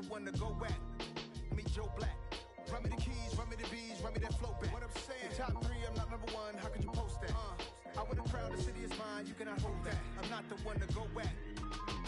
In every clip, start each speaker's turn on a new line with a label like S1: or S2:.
S1: one to go back. Meet Joe Black. Run me the keys, run me the bees, run me that flow back. What I'm saying, top 3, I'm not number 1. How could you post that? I would have crowned the city is mine, you cannot hold that. I'm not the one to go back.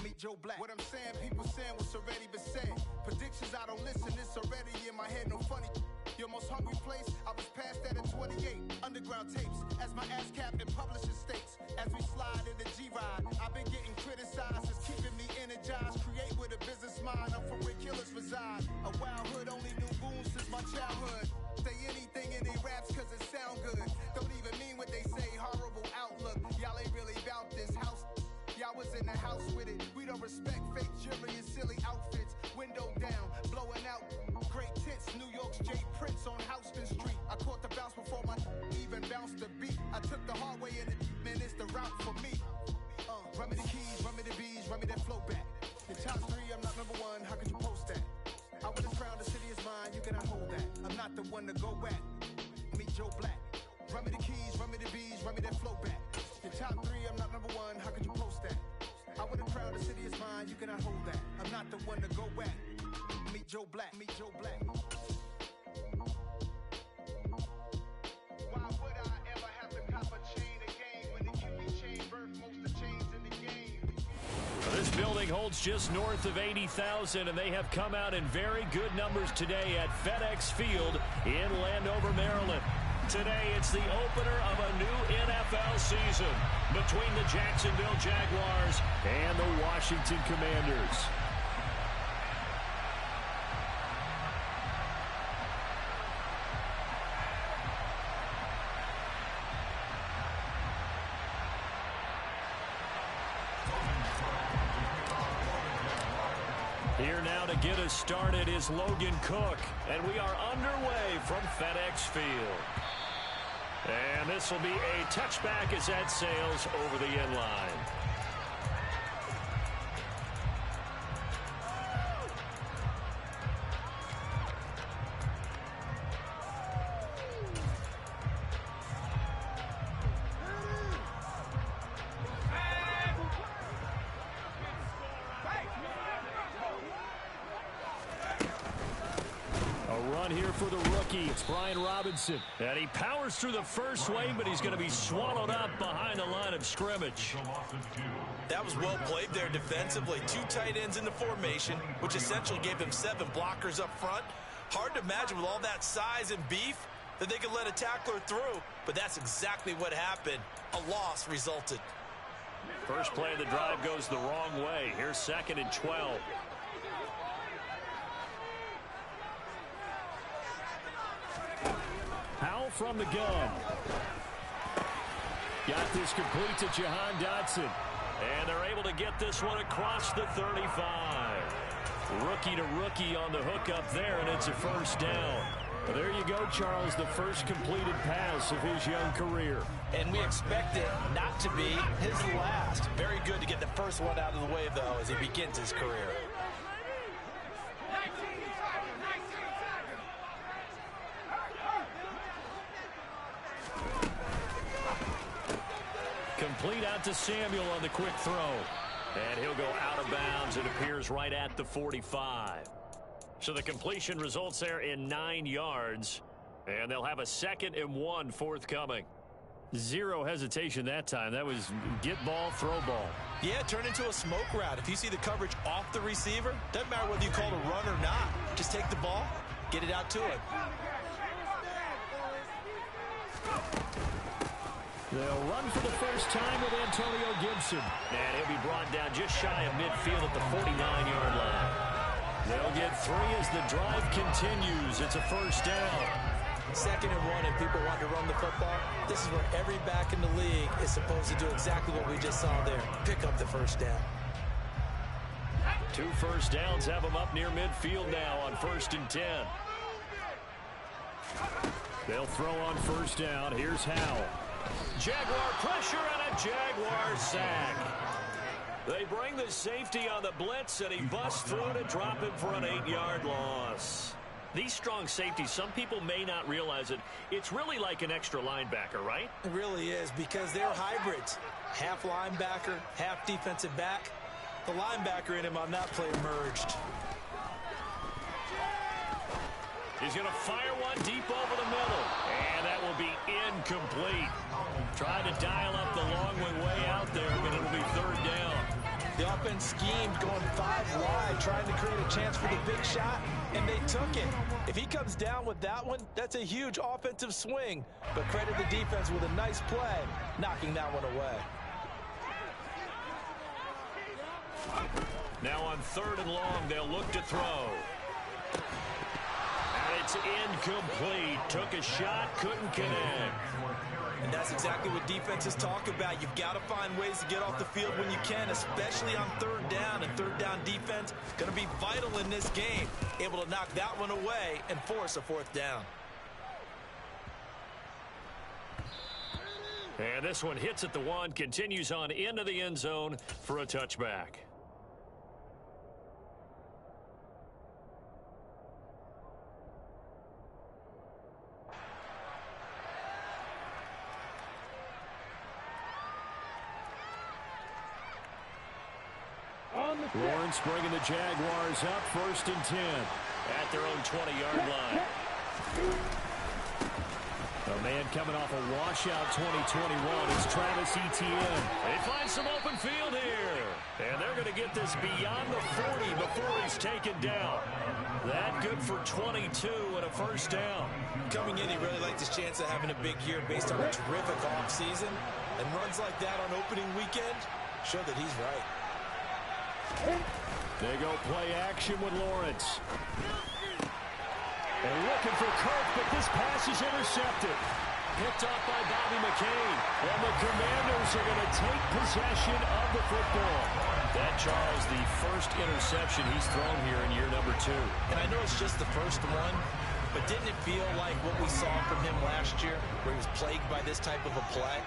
S1: Meet Joe Black. What I'm saying, people saying what's already been said. Predictions, I don't listen, it's already in my head, no funny. Your most hungry place, I was past that at 28. Underground tapes, as my ass capped in publishing states. As we slide in the G-Ride, I've been getting criticized, it's keeping me energized. Create with a business mind, I'm from where killers reside. A wild hood, only knew goons since my childhood. Say anything in they raps cause it sound good. Don't even mean what they say, horrible outlook. Y'all ain't really about this house. Y'all was in the house with it. We don't respect fake jewelry and silly outfits. Window down, blowing out great tits. New York's J. Prince on Houston Street. I caught the bounce before my even bounced the beat. I took the hard way in it, man, it's the route for me. Run me the keys, run me the bees, run me that flow back. The top 3, I'm not number 1, how could you post that? I would have crowned the city is mine, you cannot hold that. I'm not the one to go back. Meet Joe Black. Run me the keys, run me the bees, run me that flow back. The top 3, I'm not number 1, how could you post that? I would have crowned the city is mine, you cannot hold that. I'm not the one to go back. Meet Joe Black, meet Joe Black. Why would I ever have to cop a chain again when the QB chain birthed most of the chains in the game?
S2: This building holds just north of 80,000, and they have come out in very good numbers today at FedEx Field in Landover, Maryland. Today, it's the opener of a new NFL season between the Jacksonville Jaguars and the Washington Commanders. Here now to get us started is Logan Cook, and we are underway from FedEx Field. And this will be a touchback as that sails over the end line. Here for the rookie, it's Brian Robinson. And he powers through the first wave, but he's going to be swallowed up behind the line of scrimmage.
S3: That was well played there defensively. 2 tight ends in the formation, which essentially gave him 7 blockers up front. Hard to imagine with all that size and beef that they could let a tackler through, but that's exactly what happened. A loss resulted.
S2: First play of the drive goes the wrong way. Here's 2nd and 12. Powell from the gun. Got this complete to Jahan Dotson. And they're able to get this one across the 35. Rookie to rookie on the hook up there, and it's a first down. Well, there you go, Charles, the first completed pass of his young career.
S3: And we expect it not to be his last. Very good to get the first one out of the way, though, as he begins his career.
S2: Complete out to Samuel on the quick throw. And he'll go out of bounds. It appears right at the 45. So the completion results there in 9 yards. And they'll have a 2nd and 1 forthcoming. Zero hesitation that time. That was get ball, throw ball.
S3: Yeah, turn into a smoke route. If you see the coverage off the receiver, doesn't matter whether you call it a run or not. Just take the ball, get it out to him.
S2: They'll run for the first time with Antonio Gibson. And he'll be brought down just shy of midfield at the 49-yard line. They'll get 3 as the drive continues. It's a first down.
S3: 2nd and 1, and people want to run the football. This is where every back in the league is supposed to do exactly what we just saw there. Pick up the first down.
S2: 2 first downs have them up near midfield now on 1st and 10. They'll throw on first down. Here's Howell. Jaguar pressure and a Jaguar sack. They bring the safety on the blitz, and he busts through to drop him for an 8-yard loss. These strong safeties, some people may not realize it. It's really like an extra linebacker, right?
S3: It really is, because they're hybrids. Half linebacker, half defensive back. The linebacker in him on that play emerged.
S2: He's going to fire one deep over the middle. And that will be incomplete. Trying to dial up the long way out there, but it'll be third down.
S3: The offense schemed, going 5 wide, trying to create a chance for the big shot, and they took it. If he comes down with that one, that's a huge offensive swing. But credit the defense with a nice play, knocking that one away.
S2: Now on 3rd and long, they'll look to throw. And it's incomplete. Took a shot, couldn't connect.
S3: And that's exactly what defenses talk about. You've got to find ways to get off the field when you can, especially on 3rd down. And 3rd down defense going to be vital in this game. Able to knock that one away and force a 4th down.
S2: And this one hits at the 1, continues on into the end zone for a touchback. Lawrence bringing the Jaguars up 1st and 10 at their own 20-yard line. A man coming off a washout 2021 is Travis Etienne. They find some open field here. And they're going to get this beyond the 40 before he's taken down. That good for 22 and a 1st down.
S3: Coming in, he really liked his chance of having a big year based on a terrific offseason. And runs like that on opening weekend show that he's right.
S2: They go play action with Lawrence. And looking for Kirk, but this pass is intercepted. Picked off by Bobby McCain. And the Commanders are going to take possession of the football. That, Charles, the first interception he's thrown here in year number 2.
S3: And I know it's just the first one, but didn't it feel like what we saw from him last year, where he was plagued by this type of a play?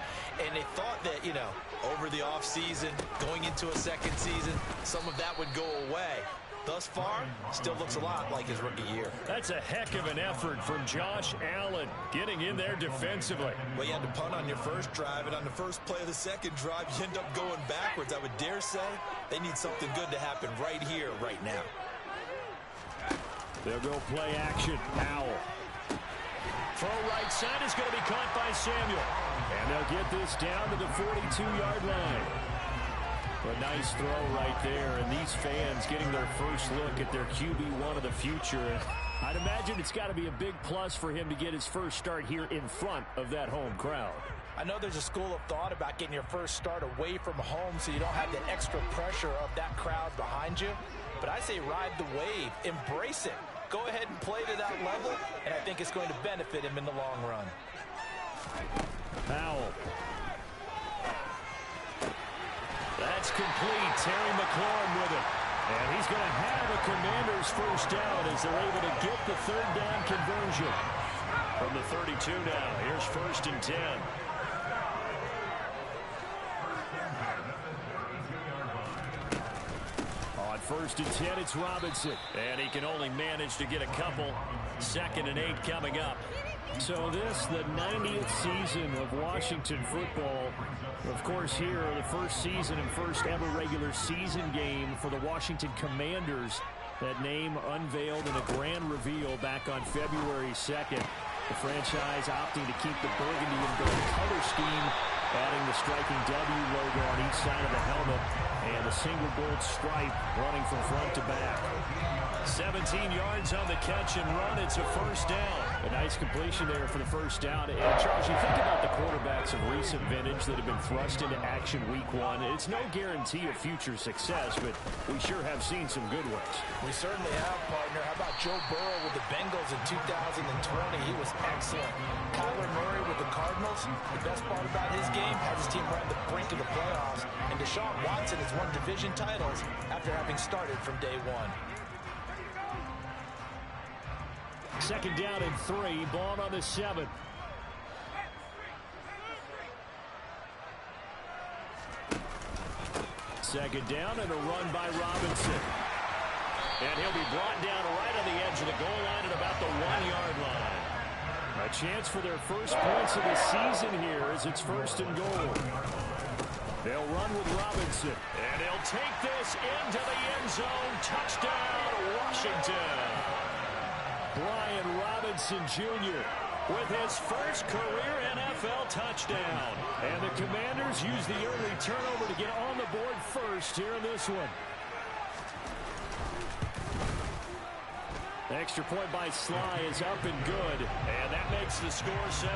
S3: And they thought that, you know, over the offseason, going into a second season, some of that would go away. Thus far, still looks a lot like his rookie year.
S2: That's a heck of an effort from Josh Allen, getting in there defensively.
S3: Well, you had to punt on your first drive, and on the first play of the second drive, you end up going backwards. I would dare say they need something good to happen right here, right now.
S2: They'll go play action. Powell. Throw right side is going to be caught by Samuel. And they'll get this down to the 42-yard line. A nice throw right there, and these fans getting their first look at their QB1 of the future. I'd imagine it's got to be a big plus for him to get his first start here in front of that home crowd.
S3: I know there's a school of thought about getting your first start away from home so you don't have the extra pressure of that crowd behind you. But I say ride the wave, embrace it. Go ahead and play to that level, and I think it's going to benefit him in the long run.
S2: Powell. That's complete. Terry McLaurin with it. And he's going to have a Commanders first down as they're able to get the 3rd down conversion. From the 32 now, here's 1st and 10. On 1st and 10, it's Robinson. And he can only manage to get a couple. 2nd and 8 coming up. So this, the 90th season of Washington football. Of course, here, the first season and first ever regular season game for the Washington Commanders. That name unveiled in a grand reveal back on February 2nd. The franchise opting to keep the burgundy and gold color scheme, adding the striking W logo on each side of the helmet and a single gold stripe running from front to back. 17 yards on the catch and run. It's a first down. A nice completion there for the first down. And Charles, you think about the quarterbacks of recent vintage that have been thrust into action week 1. It's no guarantee of future success, but we sure have seen some good ones.
S3: We certainly have, partner. How about Joe Burrow with the Bengals in 2020? He was excellent. Kyler Murray with the Cardinals. The best part about his game has his team right on the brink of the playoffs. And Deshaun Watson has won division titles after having started from day 1.
S2: 2nd down and 3. Ball on the 7. Second down and a run by Robinson. And he'll be brought down right on the edge of the goal line at about the 1-yard line. A chance for their first points of the season here as it's 1st and goal. They'll run with Robinson. And he'll take this into the end zone. Touchdown, Washington. Brian Robinson Jr. with his first career NFL touchdown. And the Commanders use the early turnover to get on the board first here in this one. Extra point by Sly is up and good. And that makes the score 7-0.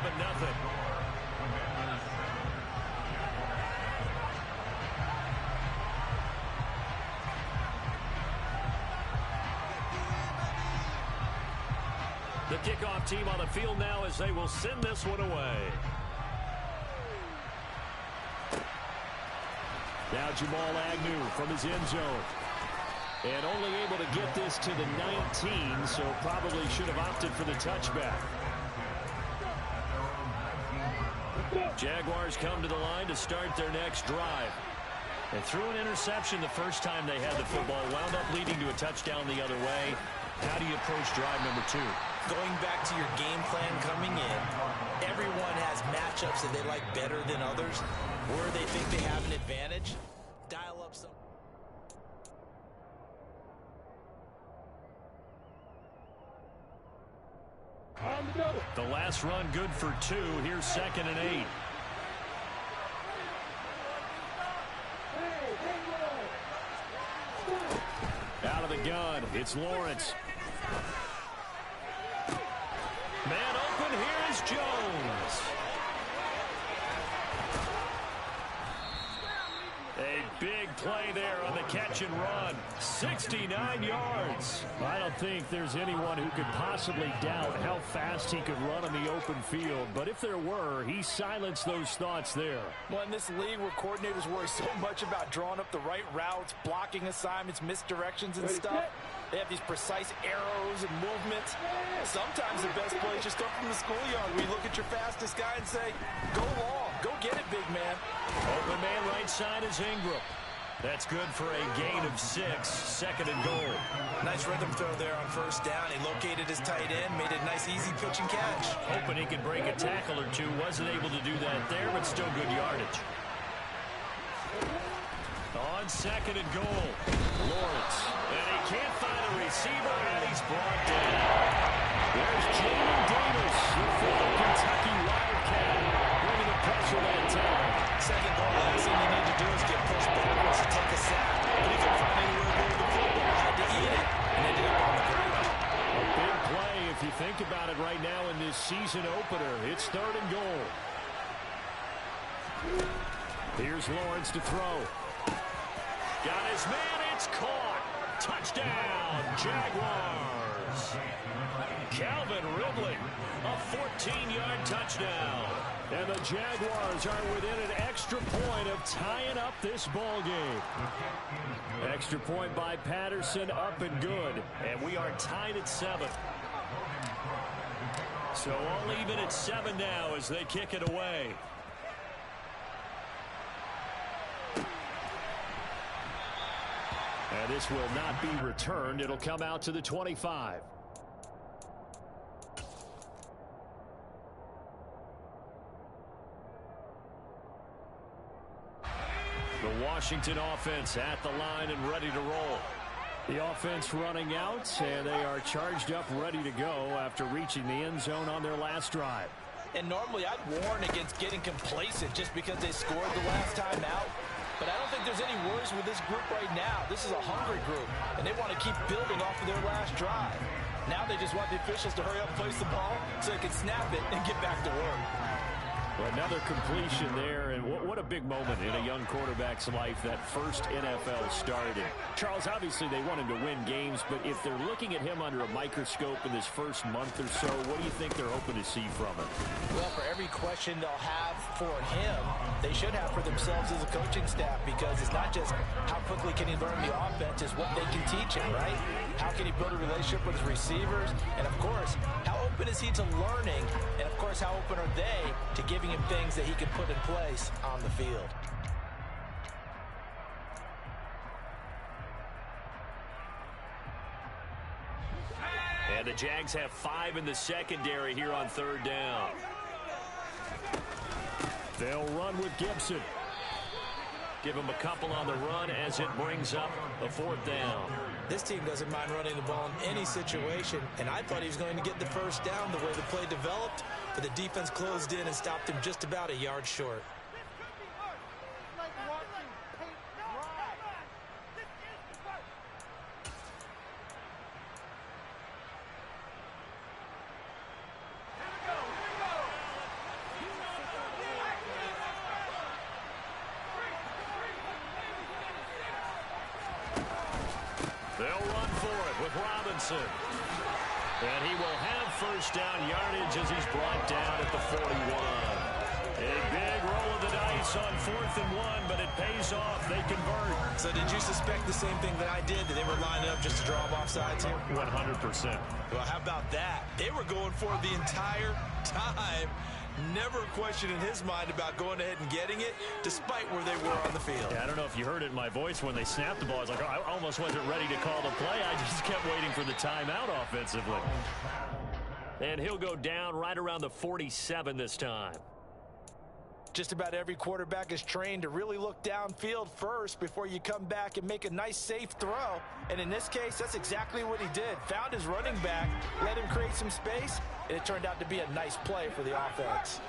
S2: The kickoff team on the field now as they will send this one away. Now Jamal Agnew from his end zone. And only able to get this to the 19, so probably should have opted for the touchback. Jaguars come to the line to start their next drive. They threw an interception the first time they had the football, wound up leading to a touchdown the other way. How do you approach drive number 2?
S3: Going back to your game plan coming in, everyone has matchups that they like better than others. Where they think they have an advantage, dial up some.
S2: The last run good for 2. Here's 2nd and 8. Out of the gun, it's Lawrence. Man open, here is Jones. A big play there on the catch and run. 69 yards. I don't think there's anyone who could possibly doubt how fast he could run on the open field. But if there were, he silenced those thoughts there.
S4: Well, in this league where coordinators worry so much about drawing up the right routes, blocking assignments, misdirections and stuff, they have these precise arrows and movements. Sometimes the best plays just come from the schoolyard. We look at your fastest guy and say, go long, go get it, big man.
S2: Open man right side is Ingram. That's good for a gain of 6, 2nd and goal.
S3: Nice rhythm throw there on first down. He located his tight end, made a nice easy pitch and catch.
S2: Hoping he could break a tackle or two. Wasn't able to do that there, but still good yardage. On 2nd and goal, Lawrence. And he can't find a receiver, and he's brought down. There's Jamin Davis, the former Kentucky Wildcat, bringing the pressure that time.
S3: 2nd goal, last thing you need to do is get pushed backwards to take a sack. But he couldn't find anywhere to go with the football. Had to eat it, and ended up on the ground.
S2: A big play if you think about it right now in this season opener. It's 3rd and goal. Here's Lawrence to throw. Got his man, it's caught. Touchdown, Jaguars. Calvin Ridley, a 14-yard touchdown. And the Jaguars are within an extra point of tying up this ball game. Extra point by Patterson, up and good. And we are tied at 7. So all even at 7 now as they kick it away. And this will not be returned. It'll come out to the 25. The Washington offense at the line and ready to roll. The offense running out, and they are charged up, ready to go after reaching the end zone on their last drive.
S4: And normally I'd warn against getting complacent just because they scored the last time out. But I don't think there's any worries with this group right now. This is a hungry group, and they want to keep building off of their last drive. Now they just want the officials to hurry up and place the ball so they can snap it and get back to work.
S2: Well, another completion there, and what a big moment in a young quarterback's life, that first NFL start. And Charles, obviously they want him to win games, but if they're looking at him under a microscope in this first month or so, what do you think they're hoping to see from him?
S4: Well, for every question they'll have for him, they should have for themselves as a coaching staff, because it's not just how quickly can he learn the offense, it's what they can teach him, right? How can he build a relationship with his receivers? And, of course, how open is he to learning? And, of course, how open are they to giving him things that he can put in place on the field?
S2: And the Jags have 5 in the secondary here on 3rd down. They'll run with Gibson. Give him a couple on the run as it brings up a fourth down.
S4: This team doesn't mind running the ball in any situation, and I thought he was going to get the first down the way the play developed, but the defense closed in and stopped him just about a yard short.
S2: They'll run for it with Robinson. And he will have first down yardage as he's brought down at the 41. A big roll of the dice on 4th and 1, but it pays off. They convert.
S4: So did you suspect the same thing that I did, that they were lining up just to draw them off sides here?
S2: 100%.
S4: Well, how about that? They were going for it the entire time. Never a question in his mind about going ahead and getting it, despite where they were on the field.
S2: Yeah, I don't know if you heard it in my voice when they snapped the ball. I was like, I almost wasn't ready to call the play. I just kept waiting for the timeout offensively. And he'll go down right around the 47 this time.
S4: Just about every quarterback is trained to really look downfield first before you come back and make a nice, safe throw. And in this case, that's exactly what he did. Found his running back, let him create some space, and it turned out to be a nice play for the offense.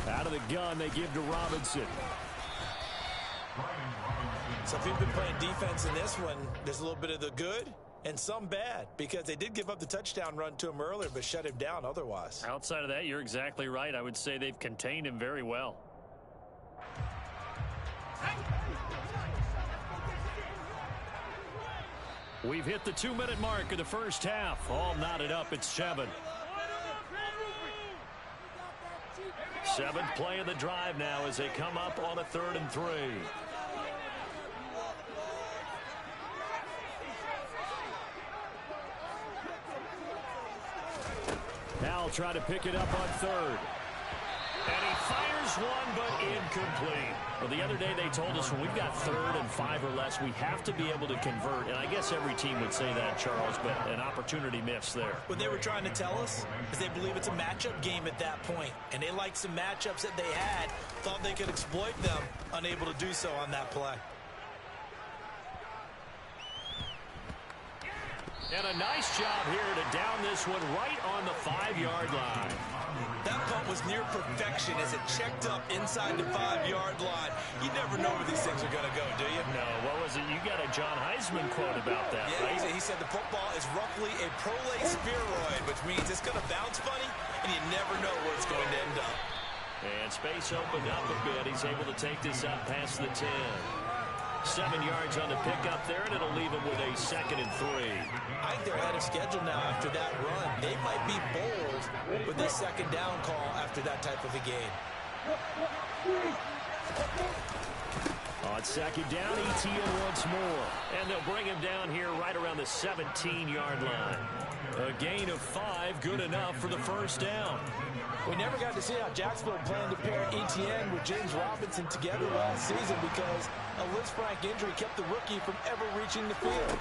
S2: Out of the gun, they give to Robinson.
S4: So if you've been playing defense in this one, there's a little bit of the good and some bad, because they did give up the touchdown run to him earlier, but shut him down otherwise.
S2: Outside of that, you're exactly right. I would say they've contained him very well. We've hit the 2-minute mark of the first half. All knotted up at 7. 7th play of the drive now as they come up on a 3rd and 3. Now try to pick it up on 3rd. And he fires one, but incomplete. Well, the other day they told us when we've got 3rd and 5 or less, we have to be able to convert. And I guess every team would say that, Charles, but an opportunity missed there.
S4: What they were trying to tell us is they believe it's a matchup game at that point. And they liked some matchups that they had, thought they could exploit them, unable to do so on that play.
S2: And a nice job here to down this one right on the 5-yard line.
S4: That punt was near perfection as it checked up inside the 5-yard line. You never know where these things are going to go, do you?
S2: No, what was it? You got a John Heisman quote about that,
S4: yeah,
S2: right?
S4: He said the football is roughly a prolate spheroid, which means it's going to bounce funny, and you never know where it's going to end up.
S2: And space opened up a bit. He's able to take this up past the 10. 7 yards on the pickup there, and it'll leave him with a 2nd and 3.
S4: I think they're ahead of schedule now after that run. They might be bold with this 2nd down call after that type of a game.
S2: On 2nd down, ETN once more. And they'll bring him down here right around the 17-yard line. A gain of 5, good enough for the first down.
S4: We never got to see how Jacksonville planned to pair ETN with James Robinson together last season because a Lisfranc injury kept the rookie from ever reaching the field.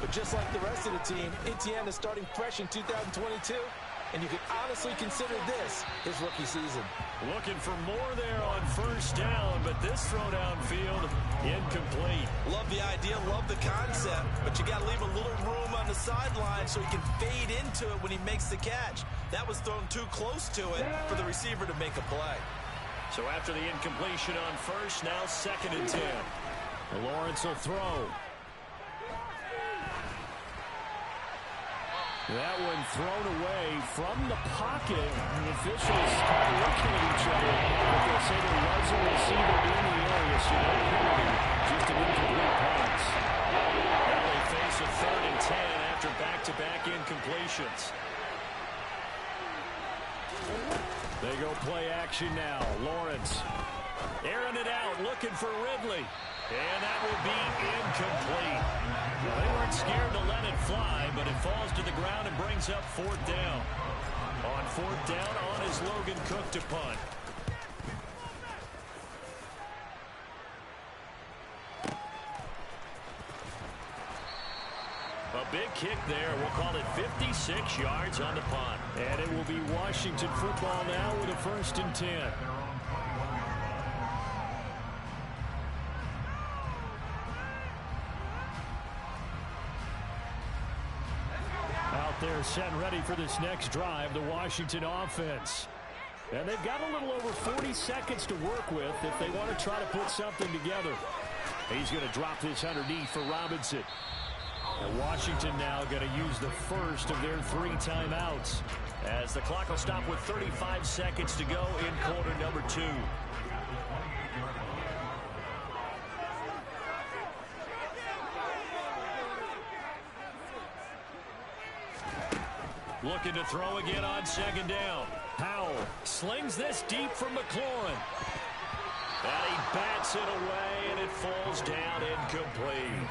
S4: But just like the rest of the team, ETN is starting fresh in 2022, and you can honestly consider this his rookie season.
S2: Looking for more there on first down, but this throw downfield incomplete.
S4: Love the idea, love the concept, but you got to leave a little room on the sideline so he can fade into it when he makes the catch. That was thrown too close to it for the receiver to make a play.
S2: So after the incompletion on first, now 2nd and 10. Lawrence will throw. That one thrown away from the pocket. The officials kind of looking at each other, but they'll say there was a receiver in the area, so no penalty, just an incomplete pass. Now they face a 3rd and 10 after back-to-back incompletions. They go play action now. Lawrence airing it out, looking for Ridley. And that will be incomplete. They weren't scared to let it fly, but it falls to the ground and brings up 4th down. On 4th down, on is Logan Cook to punt. A big kick there. We'll call it 56 yards on the punt. And it will be Washington football now with a 1st and 10. out there set and ready for this next drive, the Washington offense. And they've got a little over 40 seconds to work with if they want to try to put something together. He's going to drop this underneath for Robinson. And Washington now going to use the first of their 3 timeouts, as the clock will stop with 35 seconds to go in quarter number 2. Looking to throw again on second down. Howell slings this deep from McLaurin. And he bats it away, and it falls down incomplete.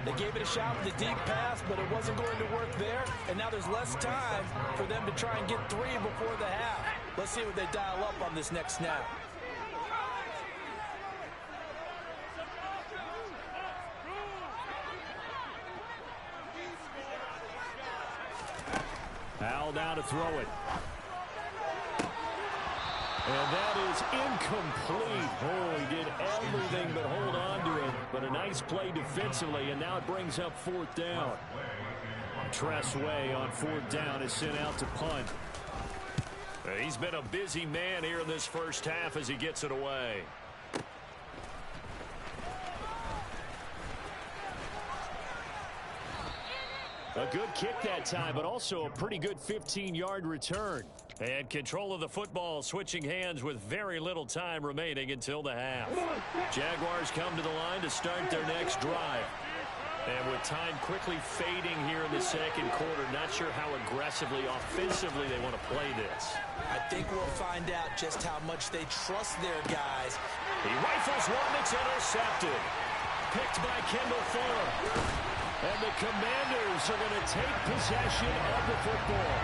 S4: They gave it a shot with a deep pass, but it wasn't going to work there. And now there's less time for them to try and get 3 before the half. Let's see what they dial up on this next snap.
S2: Howell now to throw it. And that is incomplete. Oh, he did everything but hold on to it. But a nice play defensively, and now it brings up 4th down. Tressway on 4th down is sent out to punt. He's been a busy man here in this first half as he gets it away. A good kick that time, but also a pretty good 15-yard return. And control of the football switching hands with very little time remaining until the half. Jaguars come to the line to start their next drive. And with time quickly fading here in the second quarter, not sure how aggressively, offensively they want to play this.
S4: I think we'll find out just how much they trust their guys.
S2: He rifles one that's intercepted. Picked by Kendall Fuller. And the Commanders are going to take possession of the football.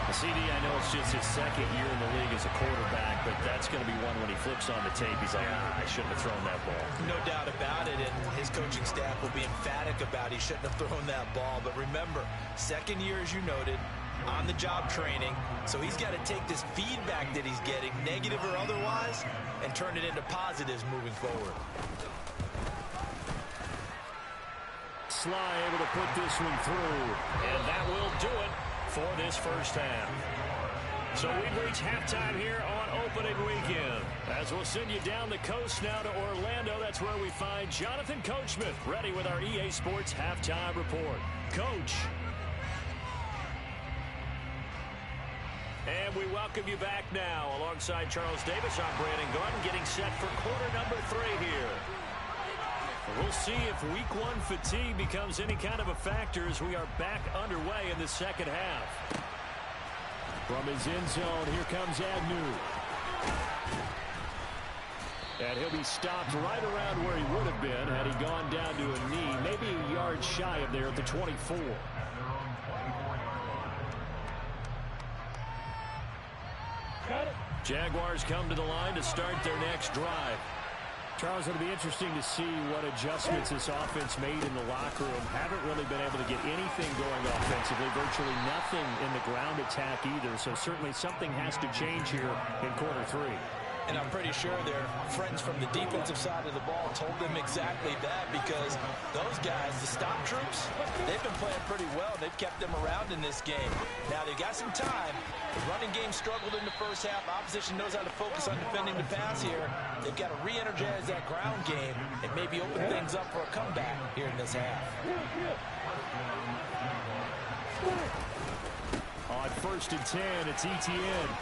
S2: CD, I know it's just his second year in the league as a quarterback, but that's going to be one when he flips on the tape. He's like, I shouldn't have thrown that ball.
S4: No doubt about it, and his coaching staff will be emphatic about he shouldn't have thrown that ball. But remember, second year, as you noted, on-the-job training, so he's got to take this feedback that he's getting, negative or otherwise, and turn it into positives moving forward.
S2: Sly able to put this one through, and that will do it for this first half. So we've reached halftime here on opening weekend. As we'll send you down the coast now to Orlando, that's where we find Jonathan Coachman ready with our EA Sports halftime report. Coach. And we welcome you back now. Alongside Charles Davis, I'm Brandon Garden, getting set for quarter number 3 here. We'll see if week 1 fatigue becomes any kind of a factor as we are back underway in the second half. From his end zone, here comes Agnew. And he'll be stopped right around where he would have been had he gone down to a knee, maybe a yard shy of there at the 24. Jaguars come to the line to start their next drive. Charles, it'll be interesting to see what adjustments this offense made in the locker room. Haven't really been able to get anything going offensively, virtually nothing in the ground attack either. So certainly something has to change here in quarter 3.
S4: And I'm pretty sure their friends from the defensive side of the ball told them exactly that, because those guys, the stop troops, they've been playing pretty well. They've kept them around in this game. Now they've got some time. The running game struggled in the first half. Opposition knows how to focus on defending the pass here. They've got to re-energize that ground game and maybe open things up for a comeback here in this half.
S2: On 1st and 10, it's Etienne.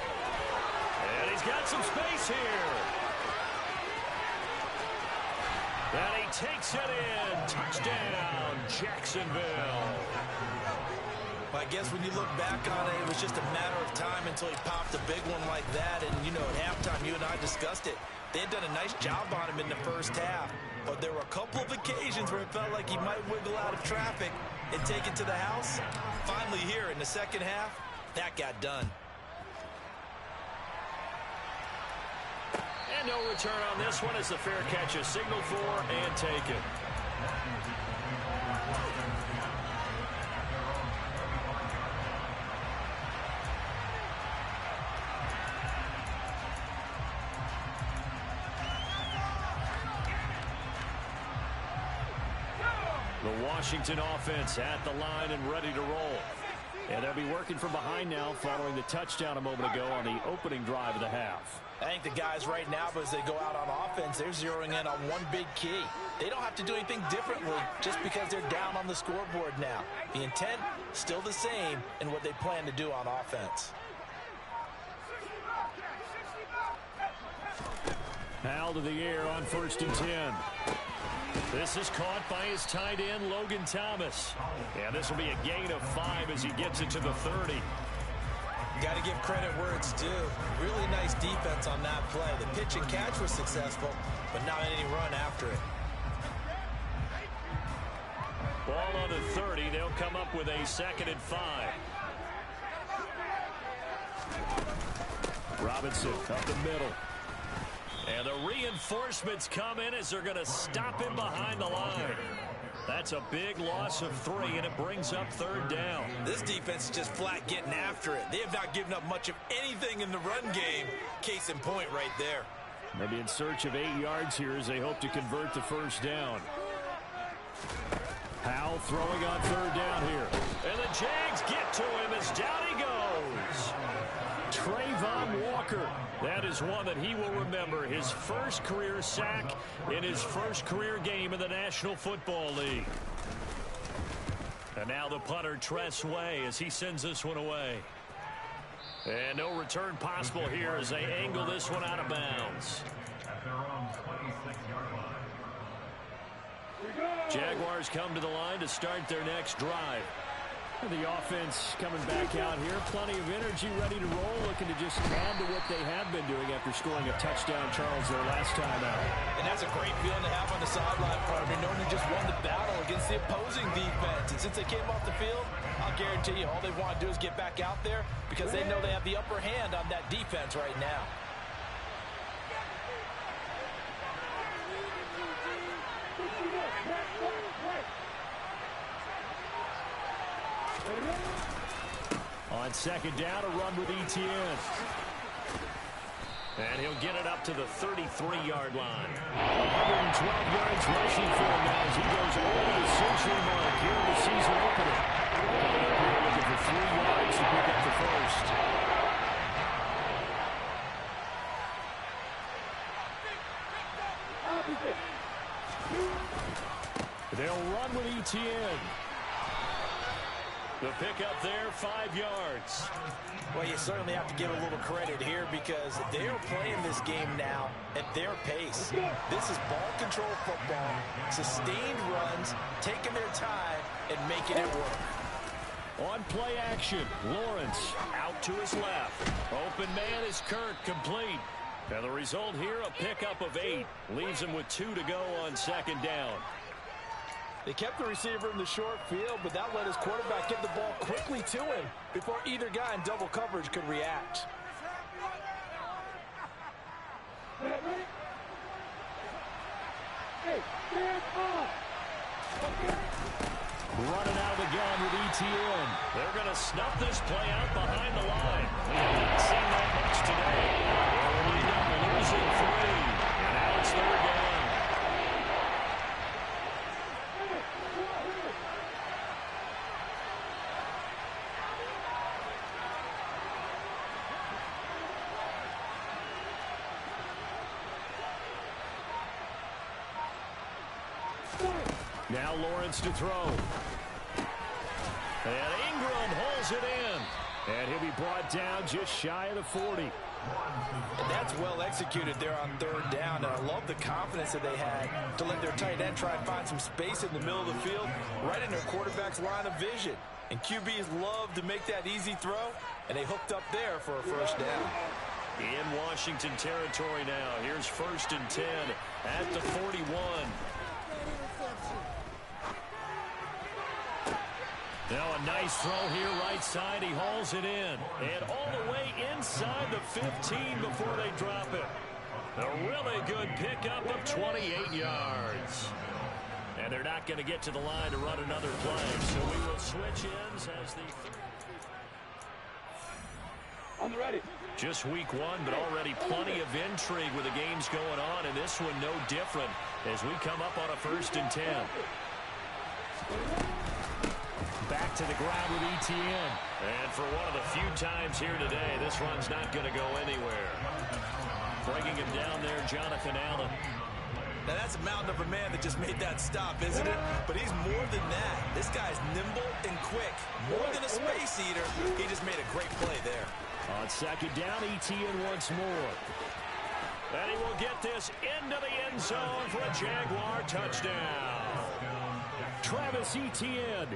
S2: And he's got some space here. And he takes it in. Touchdown, Jacksonville.
S4: Well, I guess when you look back on it, it was just a matter of time until he popped a big one like that. And, you know, at halftime, you and I discussed it. They had done a nice job on him in the first half. But there were a couple of occasions where it felt like he might wiggle out of traffic and take it to the house. Finally here in the second half, that got done.
S2: And no return on this one as the fair catch is signaled for and taken. The Washington offense at the line and ready to roll. And they'll be working from behind now following the touchdown a moment ago on the opening drive of the half.
S4: I think the guys right now, as they go out on offense, they're zeroing in on one big key. They don't have to do anything differently just because they're down on the scoreboard now. The intent, still the same in what they plan to do on offense.
S2: Howell to the air on 1st and 10. This is caught by his tight end, Logan Thomas. And this will be a gain of 5 as he gets it to the 30.
S4: Got to give credit where it's due. Really nice defense on that play. The pitch and catch was successful, but not any run after it.
S2: Ball on the 30. They'll come up with a 2nd and 5. Robinson up the middle. And the reinforcements come in as they're going to stop him behind the line. That's a big loss of 3, and it brings up 3rd down.
S3: This defense is just flat getting after it. They have not given up much of anything in the run game. Case in point right there.
S2: They'll be in search of 8 yards here as they hope to convert the 1st down. Howell throwing on 3rd down here. And the Jags get to him as down he goes. Trayvon Walker. That is one that he will remember. His first career sack in his first career game in the National Football League. And now the punter, Tress Way, as he sends this one away. And no return possible here as they angle this one out of bounds. Jaguars come to the line to start their next drive. The offense coming back out here. Plenty of energy, ready to roll, looking to just add to what they have been doing after scoring a touchdown, Charles, their last time out.
S4: And that's a great feeling to have on the sideline, partner, knowing you just won the battle against the opposing defense. And since they came off the field, I'll guarantee you all they want to do is get back out there because they know they have the upper hand on that defense right now.
S2: On 2nd down, a run with Etienne. And he'll get it up to the 33-yard line. 112 yards rushing for him now as he goes over the century mark here in the season opener. Coming up here looking for 3 yards to pick up the 1st. They'll run with Etienne. The pickup there, 5 yards.
S4: Well, you certainly have to give a little credit here because they're playing this game now at their pace. This is ball control football, sustained runs, taking their time and making it work.
S2: On play action, Lawrence out to his left. Open man is Kirk, complete. And the result here, a pickup of 8. Leaves him with 2 to go on 2nd down.
S4: They kept the receiver in the short field, but that let his quarterback get the ball quickly to him before either guy in double coverage could react.
S2: Running out of the gun with Etienne. They're going to snuff this play out behind the line. We haven't seen that much today. They'll lead up losing 3. And now it's 3rd down. Now Lawrence to throw. And Ingram holds it in. And he'll be brought down just shy of the 40.
S4: And that's well executed there on 3rd down. And I love the confidence that they had to let their tight end try and find some space in the middle of the field, right in their quarterback's line of vision. And QBs love to make that easy throw, and they hooked up there for a 1st down.
S2: In Washington territory now. Here's 1st and 10 at the 41. Now a nice throw here right side. He hauls it in. And all the way inside the 15 before they drop it. A really good pickup of 28 yards. And they're not going to get to the line to run another play. So we will switch ends as the...
S5: On the ready.
S2: Just week 1, but already plenty of intrigue with the games going on. And this one no different as we come up on a 1st and 10. Back to the ground with ETN. And for one of the few times here today, this run's not going to go anywhere. Breaking him down there, Jonathan Allen.
S3: Now, that's a mountain of a man that just made that stop, isn't it? But he's more than that. This guy's nimble and quick. More than a space eater. He just made a great play there.
S2: On second down, ETN once more. And he will get this into the end zone for a Jaguar touchdown. Travis Etienne,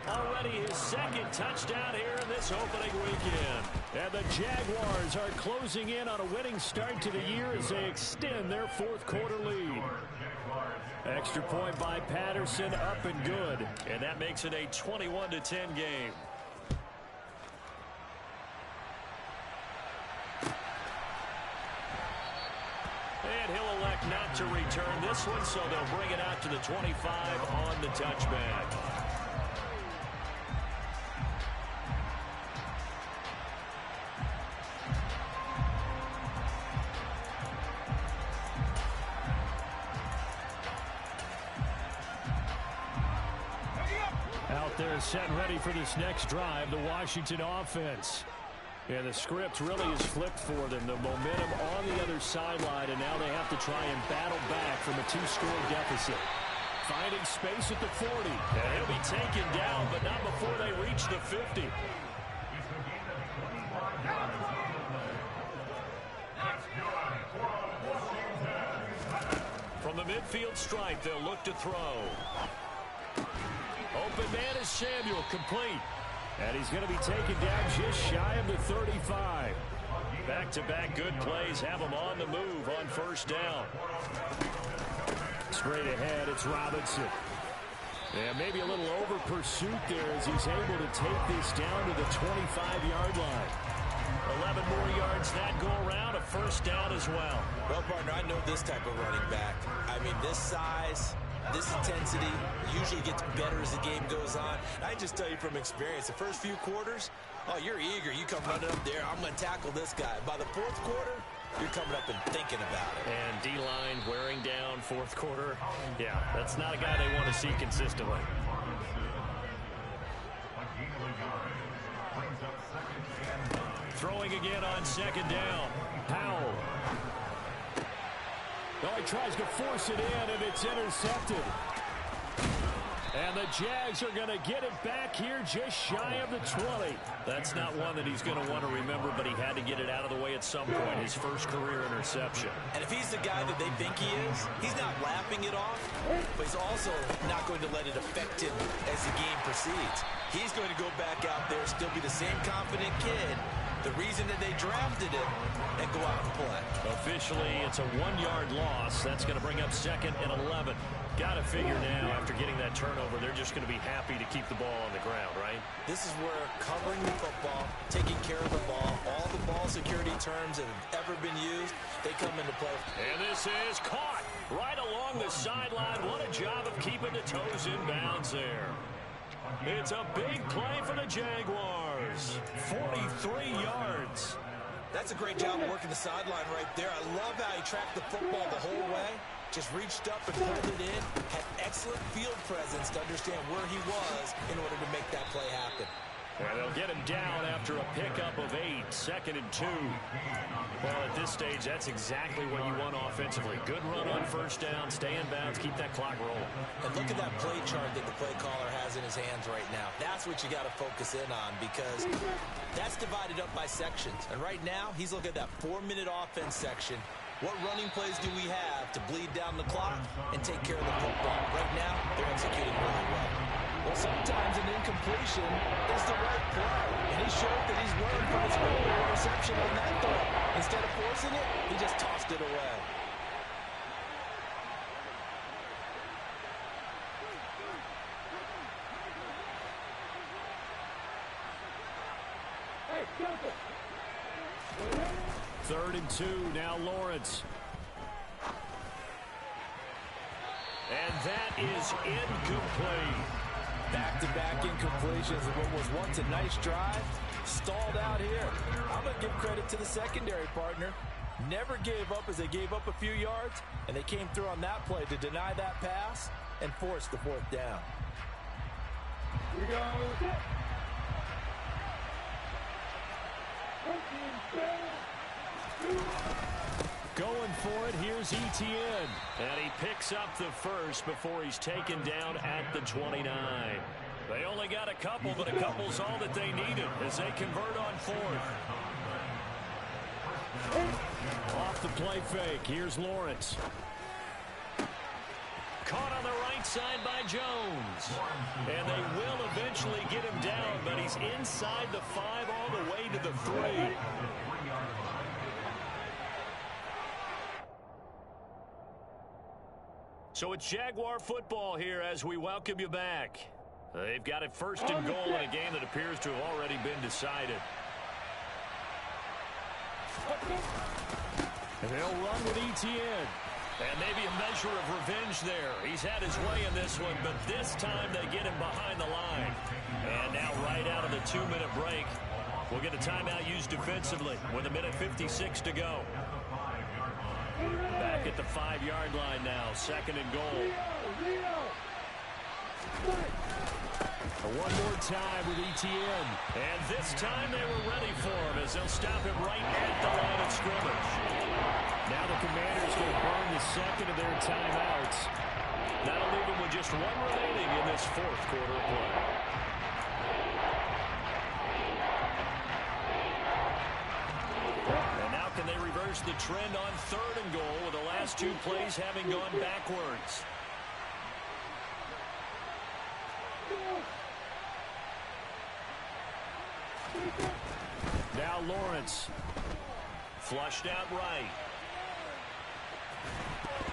S2: already his second touchdown here in this opening weekend. And the Jaguars are closing in on a winning start to the year as they extend their fourth quarter lead. Extra point by Patterson, up and good. And that makes it a 21-10 game. And he'll elect not to return this one, so they'll bring it out to the 25 on the touchback. Out there set and ready for this next drive, the Washington offense. And the script really is flipped for them. The momentum on the other sideline, and now they have to try and battle back from a two-score deficit. Finding space at the 40. And he'll be taken down, but not before they reach the 50. From the midfield stripe, they'll look to throw. Open man is Samuel, complete. And he's going to be taken down just shy of the 35. Back-to-back good plays have him on the move on first down. Straight ahead, it's Robinson. And maybe a little over pursuit there as he's able to take this down to the 25-yard line. 11 more yards that go around, a first down as well.
S3: Well, partner, I know this type of running back. I mean, this size, this intensity usually gets better as the game goes on. I just tell you from experience, the first few quarters, oh, you're eager. You come running up there, I'm going to tackle this guy. By the fourth quarter, you're coming up and thinking about it.
S2: And D-line wearing down fourth quarter. Yeah, that's not a guy they want to see consistently. Throwing again on second down. Powell. Oh, he tries to force it in, and it's intercepted. And the Jags are going to get it back here just shy of the 20. That's not one that he's going to want to remember, but he had to get it out of the way at some point, his first career interception.
S3: And if he's the guy that they think he is, he's not laughing it off, but he's also not going to let it affect him as the game proceeds. He's going to go back out there, still be the same confident kid, the reason that they drafted him, and go out and play.
S2: Officially, it's a 1-yard loss. That's going to bring up second and 11. Got to figure now, after getting that turnover, they're just going to be happy to keep the ball on the ground, right?
S3: This is where covering the football, taking care of the ball, all the ball security terms that have ever been used, they come into play.
S2: And this is caught right along the sideline. What a job of keeping the toes in bounds there. It's a big play for the Jaguars. 43 yards.
S3: That's a great job of working the sideline right there. I love how he tracked the football the whole way. Just reached up and pulled it in. Had excellent field presence to understand where he was in order to make that play happen.
S2: And they'll get him down after a pickup of 8, second and 2. Well, at this stage, that's exactly what you want offensively. Good run on first down, stay in bounds, keep that clock rolling.
S3: And look at that play chart that the play caller has in his hands right now. That's what you got to focus in on, because that's divided up by sections. And right now, he's looking at that 4-minute offense section. What running plays do we have to bleed down the clock and take care of the football? Right now, they're executing really well. Well, sometimes an incompletion is the right play. And he showed that he's learned from his earlier interception on that throw. Instead of forcing it, he just tossed it away.
S2: Third and 2, now Lawrence. And that is incomplete.
S4: Back-to-back incompletions of what was once a nice drive. Stalled out here. I'm going to give credit to the secondary partner. Never gave up as they gave up a few yards, and they came through on that play to deny that pass and force the fourth down.
S2: Going for it, here's Etienne. And he picks up the first before he's taken down at the 29. They only got a couple, but a couple's all that they needed as they convert on fourth. Off the play fake, here's Lawrence. Caught on the right side by Jones. And they will eventually get him down, but he's inside the 5 all the way to the 3. So it's Jaguar football here as we welcome you back. They've got it first and goal in a game that appears to have already been decided. And they'll run with Etienne. And maybe a measure of revenge there. He's had his way in this one, but this time they get him behind the line. And now right out of the 2-minute break, we'll get a timeout used defensively with 1:56 to go. Back at the 5-yard line now, second and goal. One more time with Etienne. And this time they were ready for him as they'll stop him right at the line of scrimmage. Now the Commanders going to burn the second of their timeouts. That'll leave them with just one remaining in this fourth quarter of play. And now can they reverse the trend on third and goal with the last 2 plays having gone backwards? Now Lawrence. Flushed out right.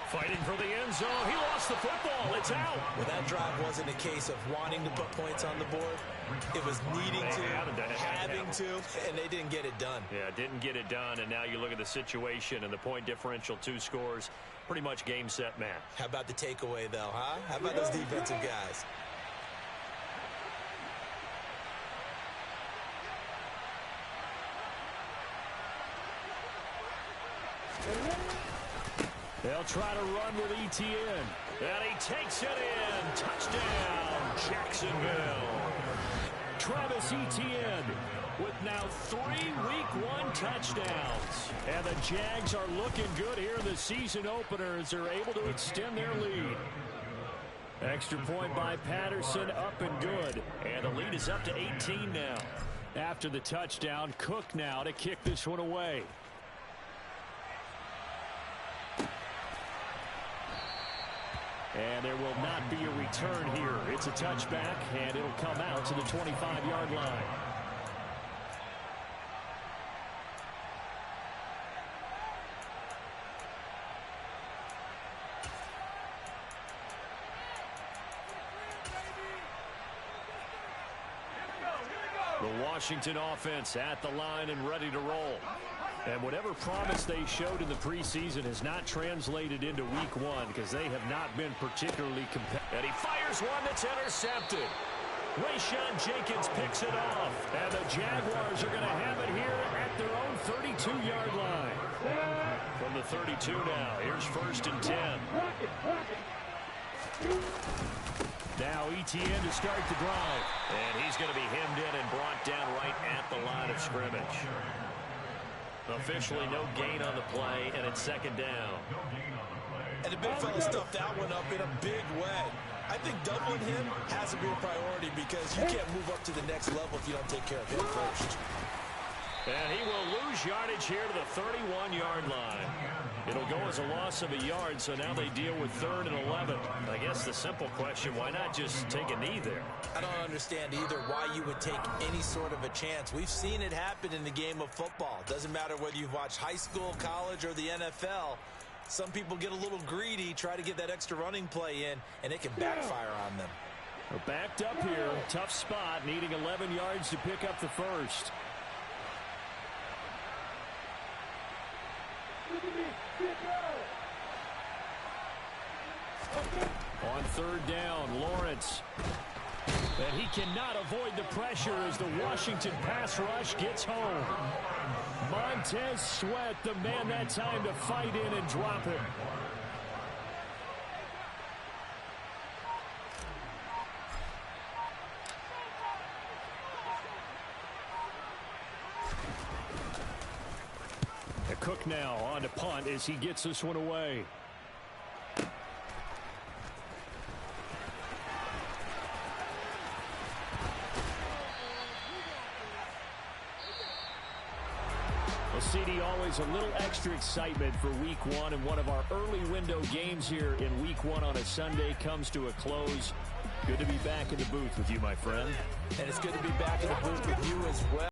S2: Fighting for the end zone. He lost the football. It's out.
S4: Well, that drive wasn't a case of wanting to put points on the board. It was needing to, having to, and they didn't get it done.
S2: Yeah, didn't get it done, and now you look at the situation and the point differential, 2 scores, pretty much game, set, match.
S4: How about the takeaway, though, huh? How about those defensive guys?
S2: They'll try to run with Etienne. And he takes it in. Touchdown, Jacksonville. Travis Etienne with now 3 Week 1 touchdowns. And the Jags are looking good here in the season opener as they're able to extend their lead. Extra point by Patterson, up and good. And the lead is up to 18 now. After the touchdown, Cook now to kick this one away. And there will not be a return here. It's a touchback, and it'll come out to the 25-yard line. The Washington offense at the line and ready to roll. And whatever promise they showed in the preseason has not translated into Week 1 because they have not been particularly competitive. And he fires one that's intercepted. Rayshon Jenkins picks it off. And the Jaguars are going to have it here at their own 32-yard line. From the 32 now, here's first and 10. Now Etienne to start the drive. And he's going to be hemmed in and brought down right at the line of scrimmage. Officially no gain on the play, and it's second down.
S4: And the big fella stuffed that one up in a big way. I think doubling him has to be a priority because you can't move up to the next level if you don't take care of him first.
S2: And he will lose yardage here to the 31-yard line. It'll go as a loss of a yard, so now they deal with 3rd and 11. I guess the simple question, why not just take a knee there?
S4: I don't understand either why you would take any sort of a chance. We've seen it happen in the game of football. Doesn't matter whether you've watched high school, college, or the NFL. Some people get a little greedy, try to get that extra running play in, and it can backfire on them.
S2: They're backed up here. Tough spot, needing 11 yards to pick up the first. On 3rd down, Lawrence. And he cannot avoid the pressure as the Washington pass rush gets home. Montez Sweat, the man that time to fight in and drop him. Cook now on to punt as he gets this one away. Well, CD, always a little extra excitement for Week 1, and one of our early window games here in Week 1 on a Sunday comes to a close. Good to be back in the booth with you, my friend.
S4: And it's good to be back in the booth with you as well.